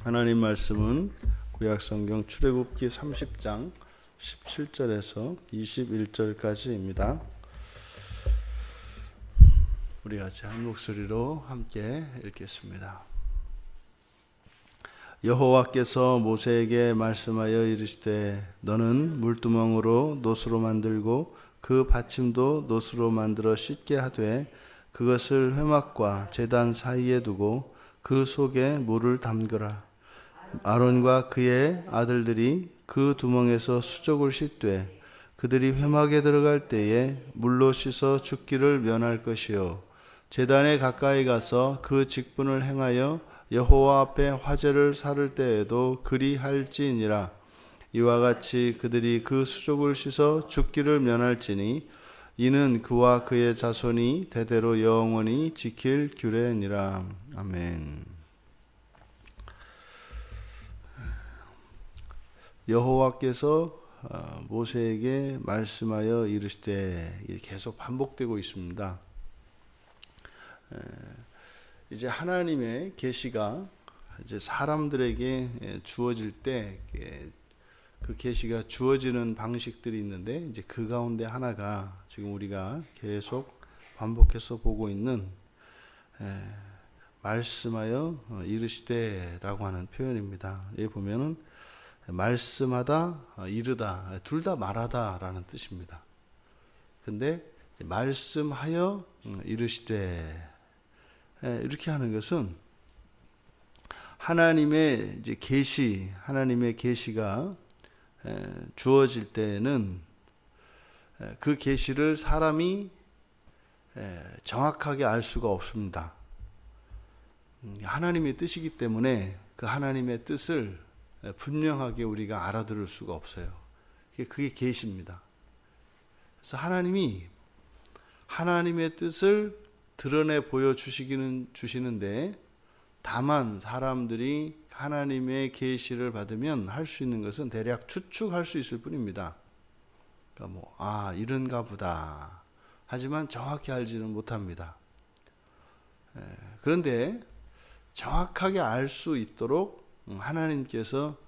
하나님 말씀은 구약성경 출애굽기 30장 17절에서 21절까지입니다. 우리 같이 한 목소리로 함께 읽겠습니다. 여호와께서 모세에게 말씀하여 이르시되 너는 물두멍으로 놋으로 만들고 그 받침도 놋으로 만들어 씻게 하되 그것을 회막과 제단 사이에 두고 그 속에 물을 담그라. 아론과 그의 아들들이 그 두멍에서 수족을 씻되 그들이 회막에 들어갈 때에 물로 씻어 죽기를 면할 것이요 제단에 가까이 가서 그 직분을 행하여 여호와 앞에 화제를 살을 때에도 그리할지니라. 이와 같이 그들이 그 수족을 씻어 죽기를 면할지니 이는 그와 그의 자손이 대대로 영원히 지킬 규례니라. 아멘. 여호와께서 모세에게 말씀하여 이르시되 계속 반복되고 있습니다. 이제 하나님의 계시가 이제 사람들에게 주어질 때 그 계시가 주어지는 방식들이 있는데 이제 그 가운데 하나가 지금 우리가 계속 반복해서 보고 있는 말씀하여 이르시되라고 하는 표현입니다. 여기 보면은 말씀하다, 이르다, 둘 다 말하다라는 뜻입니다. 근데 말씀하여 이르시되 이렇게 하는 것은 하나님의 이제 계시, 하나님의 계시가 주어질 때는 그 계시를 사람이 정확하게 알 수가 없습니다. 하나님의 뜻이기 때문에 그 하나님의 뜻을 분명하게 우리가 알아들을 수가 없어요. 그게 계시입니다. 그래서 하나님이 하나님의 뜻을 드러내 보여주시는데 다만 사람들이 하나님의 계시를 받으면 할 수 있는 것은 대략 추측할 수 있을 뿐입니다. 그러니까 이런가 보다. 하지만 정확히 알지는 못합니다. 그런데 정확하게 알 수 있도록 하나님께서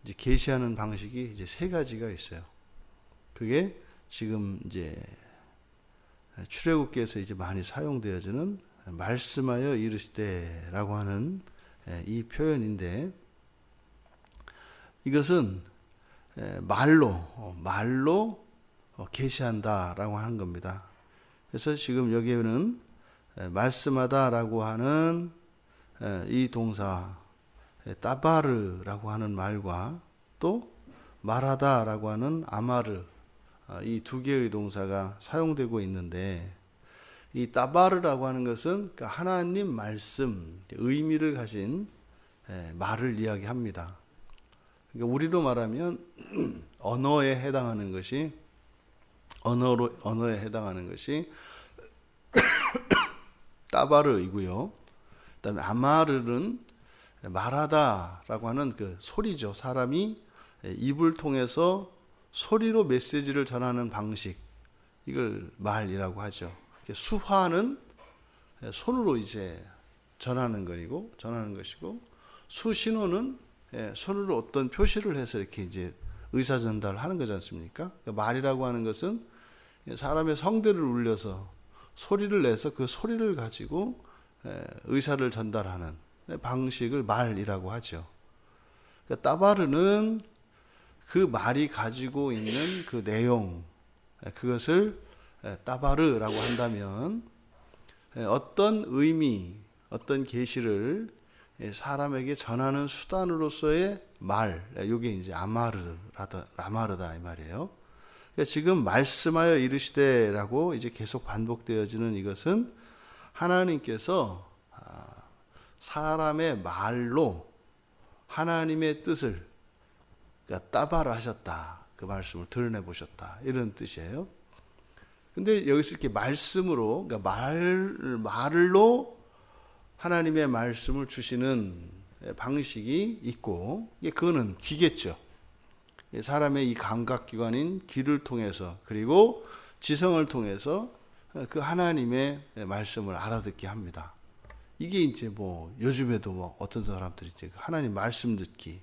이제 계시하는 방식이 이제 세 가지가 있어요. 그게 지금 이제 출애굽기에서 이제 많이 사용되어지는 말씀하여 이르시되라고 하는 이 표현인데 이것은 말로 계시한다라고 하는 겁니다. 그래서 지금 여기에는 말씀하다라고 하는 이 동사 따바르라고 하는 말과 또 말하다라고 하는 아마르 이 두 개의 동사가 사용되고 있는데 이 따바르라고 하는 것은 하나님 말씀, 의미를 가진 말을 이야기합니다. 그러니까 우리로 말하면 언어에 해당하는 것이 따바르이고요. 그다음에 아마르는 말하다라고 하는 그 소리죠. 사람이 입을 통해서 소리로 메시지를 전하는 방식, 이걸 말이라고 하죠. 수화는 손으로 이제 전하는 것이고, 수신호는 손으로 어떤 표시를 해서 이렇게 이제 의사 전달하는 거지 않습니까? 말이라고 하는 것은 사람의 성대를 울려서 소리를 내서 그 소리를 가지고 의사를 전달하는 방식을 말이라고 하죠. 그러니까 따바르는 그 말이 가지고 있는 그 내용, 그것을 따바르라고 한다면 어떤 의미, 어떤 계시를 사람에게 전하는 수단으로서의 말, 이게 이제 아마르다 이 말이에요. 그러니까 지금 말씀하여 이르시되라고 이제 계속 반복되어지는 이것은 하나님께서 사람의 말로 하나님의 뜻을 따바르 하셨다. 그 말씀을 드러내 보셨다. 이런 뜻이에요. 근데 여기서 이렇게 말씀으로, 그러니까 말로 하나님의 말씀을 주시는 방식이 있고, 그거는 귀겠죠. 사람의 이 감각기관인 귀를 통해서, 그리고 지성을 통해서 그 하나님의 말씀을 알아듣게 합니다. 이게 이제 뭐 요즘에도 뭐 어떤 사람들이 이제 하나님 말씀 듣기,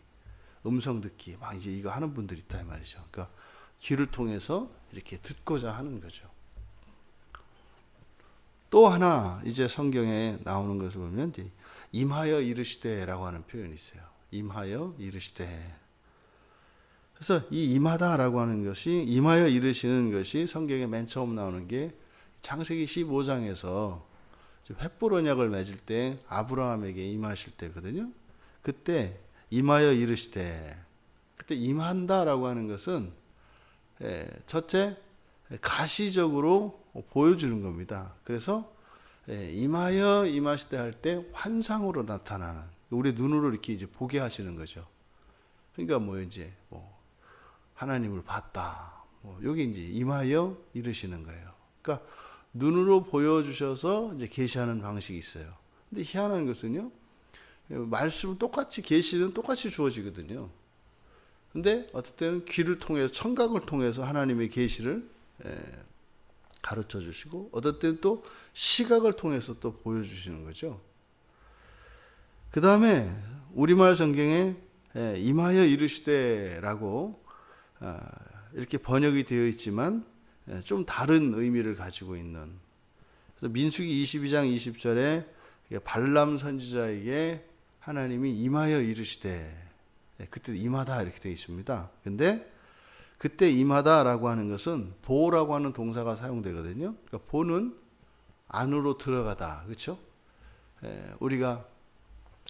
음성 듣기 막 이제 이거 하는 분들이 있다 이 말이죠. 그러니까 귀를 통해서 이렇게 듣고자 하는 거죠. 또 하나 이제 성경에 나오는 것을 보면 이제 임하여 이르시되라고 하는 표현이 있어요. 임하여 이르시되. 그래서 이 임하다라고 하는 것이, 임하여 이르시는 것이 성경에 맨 처음 나오는 게 창세기 15장에서 횃불 언약을 맺을 때 아브라함에게 임하실 때거든요. 그때 임하여 이르시되, 그때 임한다라고 하는 것은 첫째 가시적으로 보여주는 겁니다. 그래서 임하여 임하시되 할 때 환상으로 나타나는, 우리 눈으로 이렇게 이제 보게 하시는 거죠. 그러니까 뭐 이제 뭐 하나님을 봤다, 뭐 여기 이제 임하여 이르시는 거예요. 그러니까 눈으로 보여주셔서 이제 계시하는 방식이 있어요. 근데 희한한 것은요, 말씀은 똑같이, 계시는 똑같이 주어지거든요. 근데 어떨 때는 귀를 통해서, 청각을 통해서 하나님의 계시를 가르쳐 주시고, 어떨 때는 또 시각을 통해서 또 보여주시는 거죠. 그 다음에 우리말 성경에 임하여 이르시되라고 이렇게 번역이 되어 있지만 좀 다른 의미를 가지고 있는, 그래서 민수기 22장 20절에 발람 선지자에게 하나님이 임하여 이르시되, 그때 임하다 이렇게 되어 있습니다. 근데 그때 임하다라고 하는 것은 보라고 하는 동사가 사용되거든요. 그러니까 보는 안으로 들어가다, 그렇죠? 우리가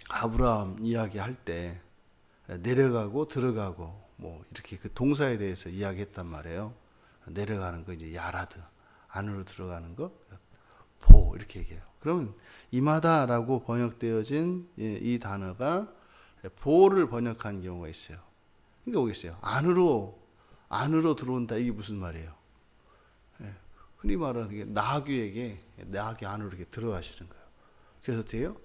아브라함 이야기할 때 내려가고 들어가고 뭐 이렇게 그 동사에 대해서 이야기했단 말이에요. 내려가는 거 이제 야라드, 안으로 들어가는 거 보, 이렇게 얘기해요. 그러면 임하다라고 번역되어진 이 단어가 보를 번역한 경우가 있어요. 그러니까 보겠어요. 안으로 들어온다, 이게 무슨 말이에요? 흔히 말하는 게 나귀에게, 나귀 안으로 이렇게 들어가시는 거예요. 그래서 돼요?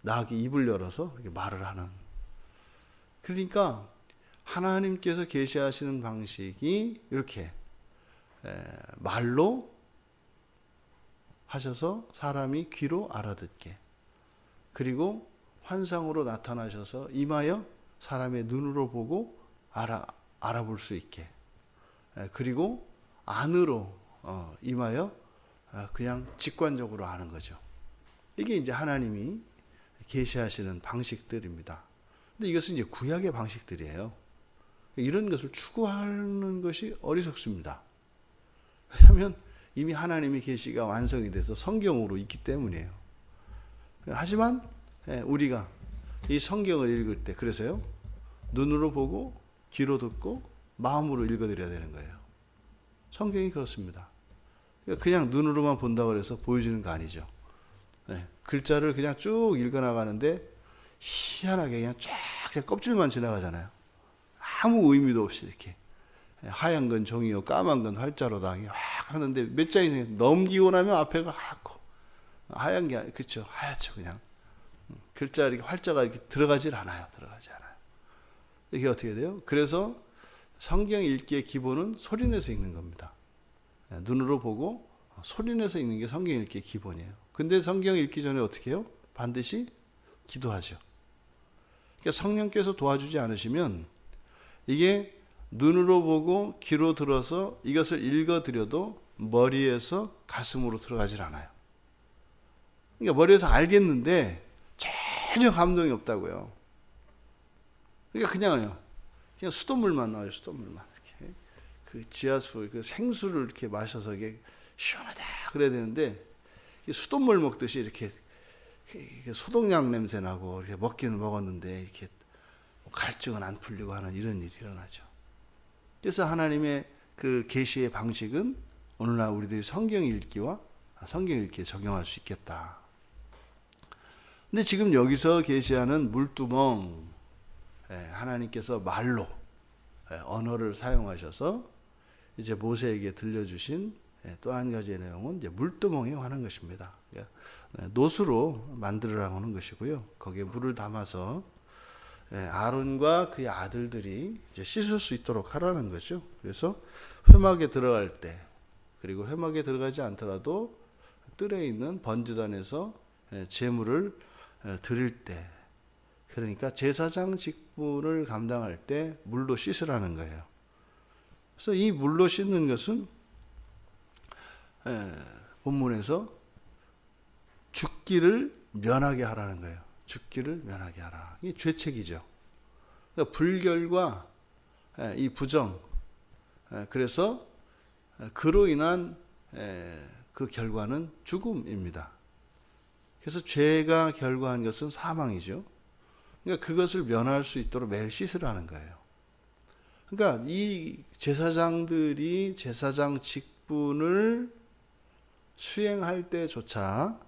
나귀 입을 열어서 이렇게 말을 하는. 그러니까 하나님께서 계시하시는 방식이 이렇게 말로 하셔서 사람이 귀로 알아듣게, 그리고 환상으로 나타나셔서 임하여 사람의 눈으로 보고 알아볼 수 있게, 그리고 안으로 임하여 그냥 직관적으로 아는 거죠. 이게 이제 하나님이 계시하시는 방식들입니다. 근데 이것은 이제 구약의 방식들이에요. 이런 것을 추구하는 것이 어리석습니다. 왜냐하면 이미 하나님의 계시가 완성이 돼서 성경으로 있기 때문이에요. 하지만 우리가 이 성경을 읽을 때, 그래서요, 눈으로 보고 귀로 듣고 마음으로 읽어드려야 되는 거예요. 성경이 그렇습니다. 그냥 눈으로만 본다고 해서 보여주는 거 아니죠. 글자를 그냥 쭉 읽어나가는데 희한하게 그냥 쫙 껍질만 지나가잖아요. 아무 의미도 없이 이렇게 하얀 건 종이요, 까만 건 활자로다 확 하는데 몇 장이 넘기고 나면 앞에가 하얗고, 하얀 게 그렇죠, 하얗죠. 그냥 글자 이렇게 활자가 이렇게 들어가지 않아요. 이게 어떻게 돼요? 그래서 성경 읽기의 기본은 소리내서 읽는 겁니다. 눈으로 보고 소리내서 읽는 게 성경 읽기의 기본이에요. 근데 성경 읽기 전에 어떻게 해요? 반드시 기도하죠. 그러니까 성령께서 도와주지 않으시면 이게 눈으로 보고 귀로 들어서 이것을 읽어드려도 머리에서 가슴으로 들어가질 않아요. 그러니까 머리에서 알겠는데 전혀 감동이 없다고요. 그러니까 그냥 수돗물만 나와요. 수돗물만 이렇게 그 지하수, 그 생수를 이렇게 마셔서 이게 시원하다 그래야 되는데, 수돗물 먹듯이 이렇게 소독약 냄새 나고, 이렇게 먹기는 먹었는데 이렇게 갈증은 안 풀리고 하는 이런 일이 일어나죠. 그래서 하나님의 그 계시의 방식은 오늘날 우리들이 성경 읽기와 성경 읽기에 적용할 수 있겠다. 근데 지금 여기서 계시하는 물두멍, 하나님께서 말로 언어를 사용하셔서 이제 모세에게 들려주신 또 한 가지의 내용은 이제 물두멍에 관한 것입니다. 노수로 만들으라고 하는 것이고요. 거기에 물을 담아서 아론과 그의 아들들이 이제 씻을 수 있도록 하라는 거죠. 그래서 회막에 들어갈 때, 그리고 회막에 들어가지 않더라도 뜰에 있는 번제단에서 제물을 드릴 때, 그러니까 제사장 직분을 감당할 때 물로 씻으라는 거예요. 그래서 이 물로 씻는 것은 본문에서 죽기를 면하게 하라는 거예요. 죽기를 면하게 하라. 이게 죄책이죠. 그러니까 불결과 이 부정, 그래서 그로 인한 그 결과는 죽음입니다. 그래서 죄가 결과한 것은 사망이죠. 그러니까 그것을 면할 수 있도록 매일 씻으라는 거예요. 그러니까 이 제사장들이 제사장 직분을 수행할 때조차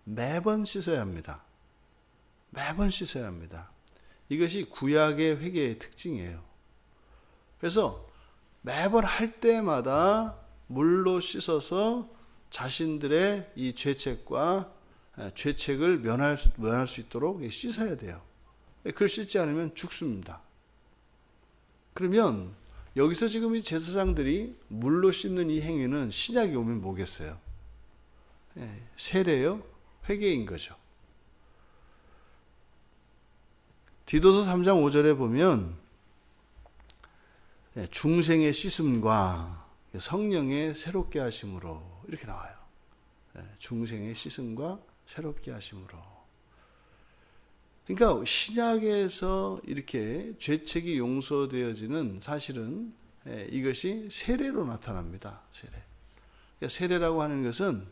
매번 씻어야 합니다. 매번 씻어야 합니다. 이것이 구약의 회개의 특징이에요. 그래서 매번 할 때마다 물로 씻어서 자신들의 이 죄책과 죄책을 면할 수 있도록 씻어야 돼요. 그걸 씻지 않으면 죽습니다. 그러면 여기서 지금 이 제사장들이 물로 씻는 이 행위는 신약에 오면 뭐겠어요? 세례요? 회개인 거죠. 디도서 3장 5절에 보면 중생의 씻음과 성령의 새롭게 하심으로 이렇게 나와요. 중생의 씻음과 새롭게 하심으로. 그러니까 신약에서 이렇게 죄책이 용서되어지는 사실은 이것이 세례로 나타납니다. 세례. 그러니까 세례라고 하는 것은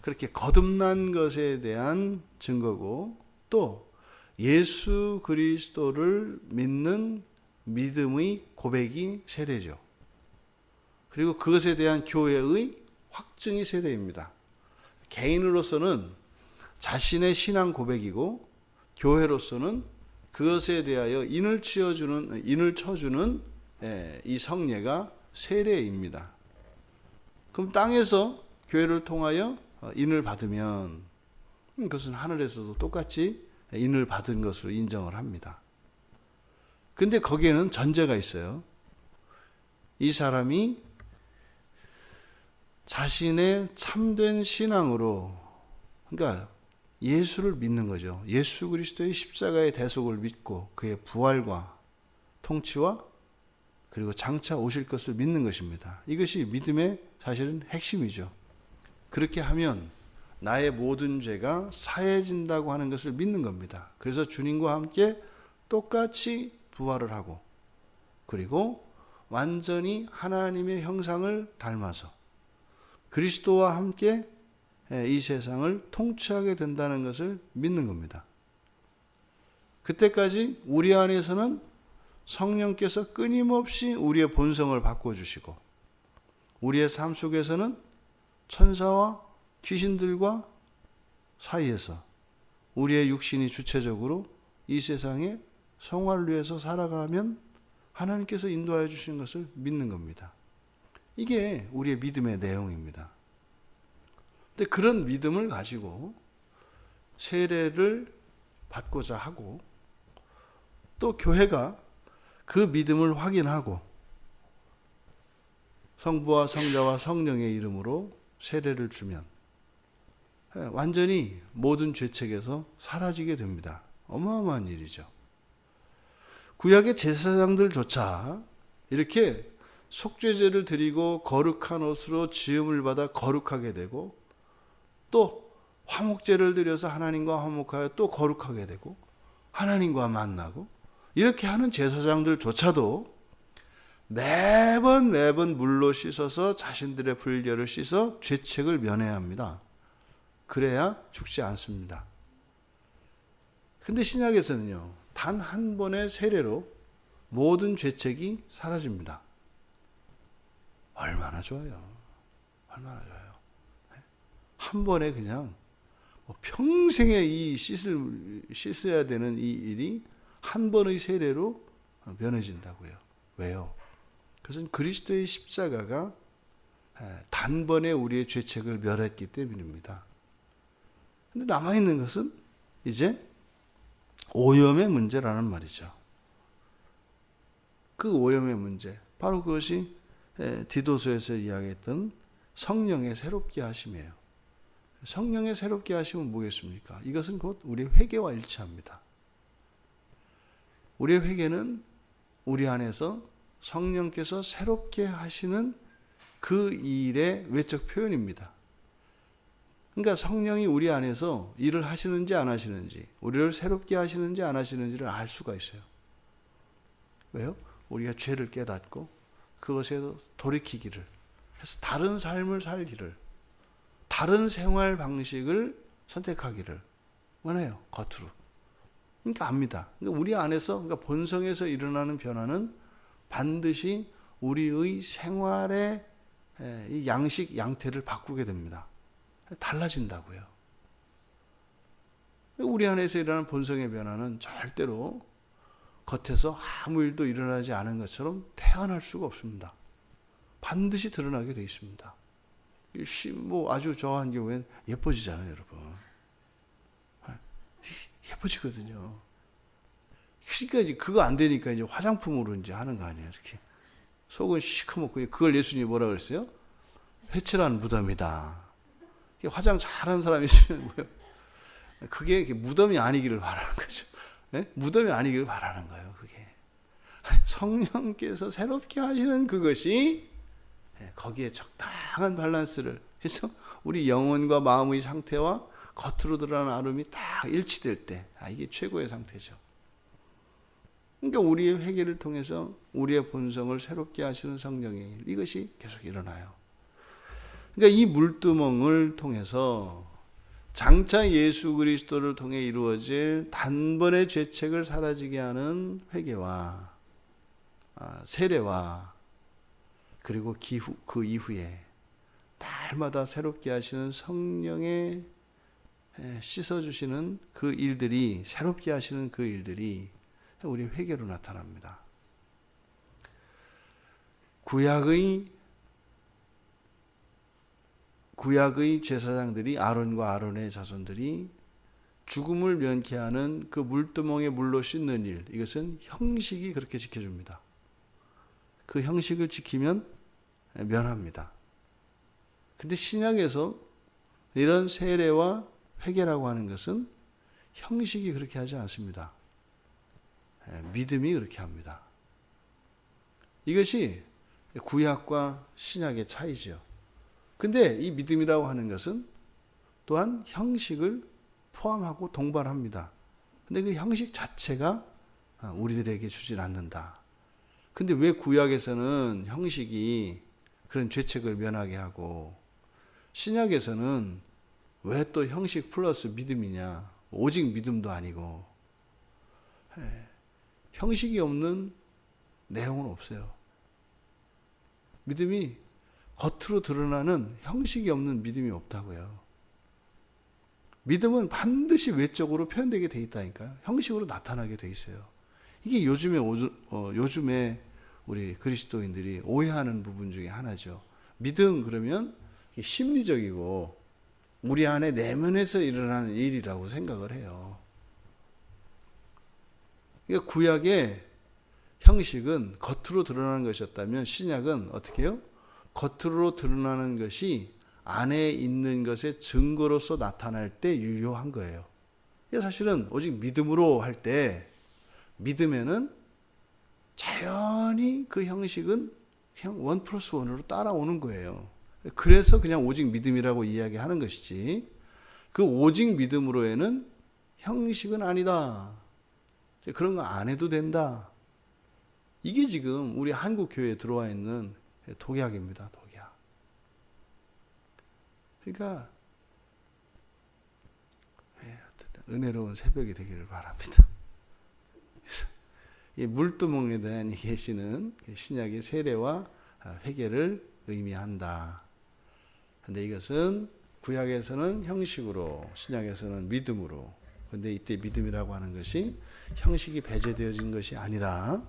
그렇게 거듭난 것에 대한 증거고, 또 예수 그리스도를 믿는 믿음의 고백이 세례죠. 그리고 그것에 대한 교회의 확증이 세례입니다. 개인으로서는 자신의 신앙 고백이고, 교회로서는 그것에 대하여 인을 쳐주는 이 성례가 세례입니다. 그럼 땅에서 교회를 통하여 인을 받으면 그것은 하늘에서도 똑같이 인을 받은 것으로 인정을 합니다. 근데 거기에는 전제가 있어요. 이 사람이 자신의 참된 신앙으로, 그러니까 예수를 믿는 거죠. 예수 그리스도의 십자가의 대속을 믿고 그의 부활과 통치와 그리고 장차 오실 것을 믿는 것입니다. 이것이 믿음의 사실은 핵심이죠. 그렇게 하면 나의 모든 죄가 사해진다고 하는 것을 믿는 겁니다. 그래서 주님과 함께 똑같이 부활을 하고, 그리고 완전히 하나님의 형상을 닮아서 그리스도와 함께 이 세상을 통치하게 된다는 것을 믿는 겁니다. 그때까지 우리 안에서는 성령께서 끊임없이 우리의 본성을 바꿔주시고, 우리의 삶 속에서는 천사와 귀신들과 사이에서 우리의 육신이 주체적으로 이 세상에 성화를 위해서 살아가면 하나님께서 인도하여 주신 것을 믿는 겁니다. 이게 우리의 믿음의 내용입니다. 근데 그런 믿음을 가지고 세례를 받고자 하고, 또 교회가 그 믿음을 확인하고 성부와 성자와 성령의 이름으로 세례를 주면 완전히 모든 죄책에서 사라지게 됩니다. 어마어마한 일이죠. 구약의 제사장들조차 이렇게 속죄제를 드리고 거룩한 옷으로 지음을 받아 거룩하게 되고, 또 화목제를 드려서 하나님과 화목하여 또 거룩하게 되고 하나님과 만나고, 이렇게 하는 제사장들조차도 매번 물로 씻어서 자신들의 불결을 씻어 죄책을 면해야 합니다. 그래야 죽지 않습니다. 근데 신약에서는요, 단 한 번의 세례로 모든 죄책이 사라집니다. 얼마나 좋아요. 얼마나 좋아요. 한 번에 그냥 평생에 이 씻어야 되는 이 일이 한 번의 세례로 면해진다고요. 왜요? 그것은 그리스도의 십자가가 단번에 우리의 죄책을 멸했기 때문입니다. 근데 남아있는 것은 이제 오염의 문제라는 말이죠. 그 오염의 문제, 바로 그것이 디도서에서 이야기했던 성령의 새롭게 하심이에요. 성령의 새롭게 하심은 뭐겠습니까? 이것은 곧 우리의 회개와 일치합니다. 우리의 회개는 우리 안에서 성령께서 새롭게 하시는 그 일의 외적 표현입니다. 그러니까 성령이 우리 안에서 일을 하시는지 안 하시는지, 우리를 새롭게 하시는지 안 하시는지를 알 수가 있어요. 왜요? 우리가 죄를 깨닫고 그것에서 돌이키기를 해서 다른 삶을 살기를, 다른 생활 방식을 선택하기를 원해요. 겉으로. 그러니까 압니다. 그러니까 우리 안에서, 그러니까 본성에서 일어나는 변화는 반드시 우리의 생활의 이 양식, 양태를 바꾸게 됩니다. 달라진다고요. 우리 안에서 일어나는 본성의 변화는 절대로 겉에서 아무 일도 일어나지 않은 것처럼 태어날 수가 없습니다. 반드시 드러나게 되어 있습니다. 뭐 아주 저한 경우엔 예뻐지잖아요, 여러분. 예뻐지거든요. 그러니까 이제 그거 안 되니까 이제 화장품으로 이제 하는 거 아니에요, 이렇게. 속은 시커멓고, 그걸 예수님이 뭐라 그랬어요? 회칠한 무덤이다. 화장 잘하는 사람이 있으면 뭐예요? 그게 무덤이 아니기를 바라는 거죠. 네? 무덤이 아니기를 바라는 거예요, 그게. 성령께서 새롭게 하시는 그것이 거기에 적당한 밸런스를 해서 우리 영혼과 마음의 상태와 겉으로 드러나는 아름이 딱 일치될 때, 이게 최고의 상태죠. 그러니까 우리의 회개를 통해서 우리의 본성을 새롭게 하시는 성령의 일, 이것이 계속 일어나요. 그러니까 이 물두멍을 통해서 장차 예수 그리스도를 통해 이루어질 단번의 죄책을 사라지게 하는 회개와 세례와 그리고 그 이후에 날마다 새롭게 하시는 성령의 씻어주시는 그 일들이, 새롭게 하시는 그 일들이 우리 회개로 나타납니다. 구약의 제사장들이, 아론과 아론의 자손들이 죽음을 면케 하는 그 물두멍에 물로 씻는 일, 이것은 형식이 그렇게 지켜줍니다. 그 형식을 지키면 면합니다. 근데 신약에서 이런 세례와 회개라고 하는 것은 형식이 그렇게 하지 않습니다. 믿음이 그렇게 합니다. 이것이 구약과 신약의 차이죠. 근데 이 믿음이라고 하는 것은 또한 형식을 포함하고 동반합니다. 근데 그 형식 자체가 우리들에게 주질 않는다. 근데 왜 구약에서는 형식이 그런 죄책을 면하게 하고 신약에서는 왜 또 형식 플러스 믿음이냐? 오직 믿음도 아니고 형식이 없는 내용은 없어요. 믿음이 겉으로 드러나는 형식이 없는 믿음이 없다고요. 믿음은 반드시 외적으로 표현되게 돼 있다니까요. 형식으로 나타나게 돼 있어요. 이게 요즘에 우리 그리스도인들이 오해하는 부분 중에 하나죠. 믿음 그러면 심리적이고 우리 안에 내면에서 일어나는 일이라고 생각을 해요. 그러니까 구약의 형식은 겉으로 드러나는 것이었다면 신약은 어떻게 해요? 겉으로 드러나는 것이 안에 있는 것의 증거로서 나타날 때 유효한 거예요. 사실은 오직 믿음으로 할 때 믿음에는 자연히 그 형식은 그냥 1+1으로 따라오는 거예요. 그래서 그냥 오직 믿음이라고 이야기하는 것이지, 그 오직 믿음으로에는 형식은 아니다. 그런 거 안 해도 된다. 이게 지금 우리 한국 교회에 들어와 있는 독약입니다. 독약. 그러니까 은혜로운 새벽이 되기를 바랍니다. 이 물두멍에 대한 계시는 신약의 세례와 회개를 의미한다. 그런데 이것은 구약에서는 형식으로, 신약에서는 믿음으로. 그런데 이때 믿음이라고 하는 것이 형식이 배제되어진 것이 아니라,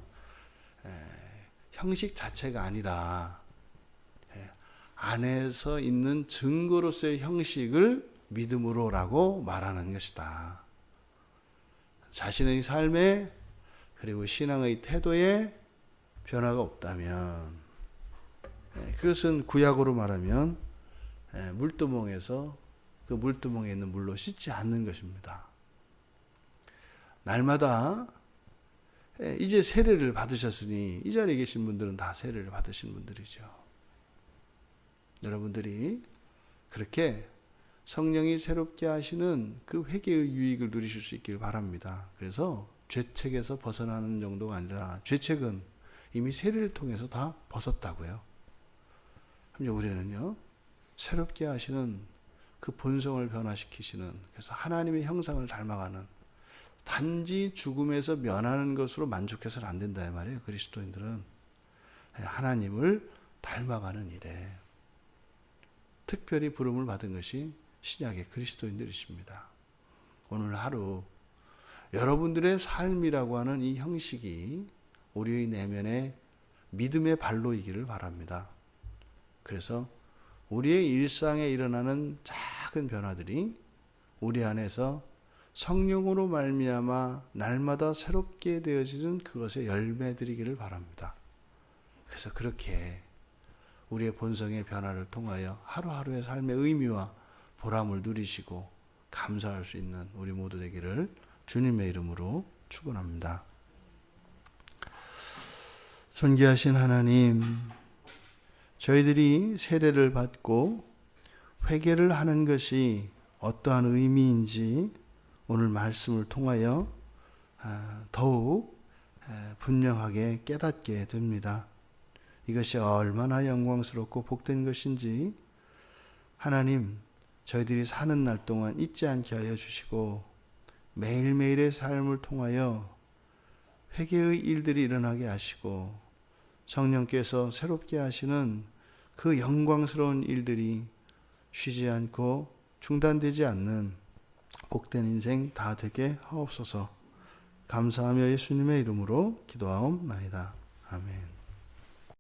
형식 자체가 아니라 안에서 있는 증거로서의 형식을 믿음으로라고 말하는 것이다. 자신의 삶에 그리고 신앙의 태도에 변화가 없다면 그것은 구약으로 말하면 물두멍에서 그 물두멍에 있는 물로 씻지 않는 것입니다. 날마다 이제 세례를 받으셨으니 이 자리에 계신 분들은 다 세례를 받으신 분들이죠. 여러분들이 그렇게 성령이 새롭게 하시는 그 회개의 유익을 누리실 수 있길 바랍니다. 그래서 죄책에서 벗어나는 정도가 아니라 죄책은 이미 세례를 통해서 다 벗었다고요. 그럼 우리는요, 새롭게 하시는 그 본성을 변화시키시는, 그래서 하나님의 형상을 닮아가는, 단지 죽음에서 면하는 것으로 만족해서는 안 된다 이 말이에요. 그리스도인들은 하나님을 닮아가는 일에 특별히 부름을 받은 것이 신약의 그리스도인들이십니다. 오늘 하루 여러분들의 삶이라고 하는 이 형식이 우리의 내면의 믿음의 발로이기를 바랍니다. 그래서 우리의 일상에 일어나는 작은 변화들이 우리 안에서 성령으로 말미암아 날마다 새롭게 되어지는 그것의 열매들이기를 바랍니다. 그래서 그렇게 우리의 본성의 변화를 통하여 하루하루의 삶의 의미와 보람을 누리시고 감사할 수 있는 우리 모두 되기를 주님의 이름으로 축원합니다. 존귀하신 하나님, 저희들이 세례를 받고 회개를 하는 것이 어떠한 의미인지 오늘 말씀을 통하여 더욱 분명하게 깨닫게 됩니다. 이것이 얼마나 영광스럽고 복된 것인지 하나님, 저희들이 사는 날 동안 잊지 않게 하여 주시고 매일매일의 삶을 통하여 회개의 일들이 일어나게 하시고 성령께서 새롭게 하시는 그 영광스러운 일들이 쉬지 않고 중단되지 않는 복된 인생 다 되게 하옵소서. 감사하며 예수님의 이름으로 기도하옵나이다. 아멘.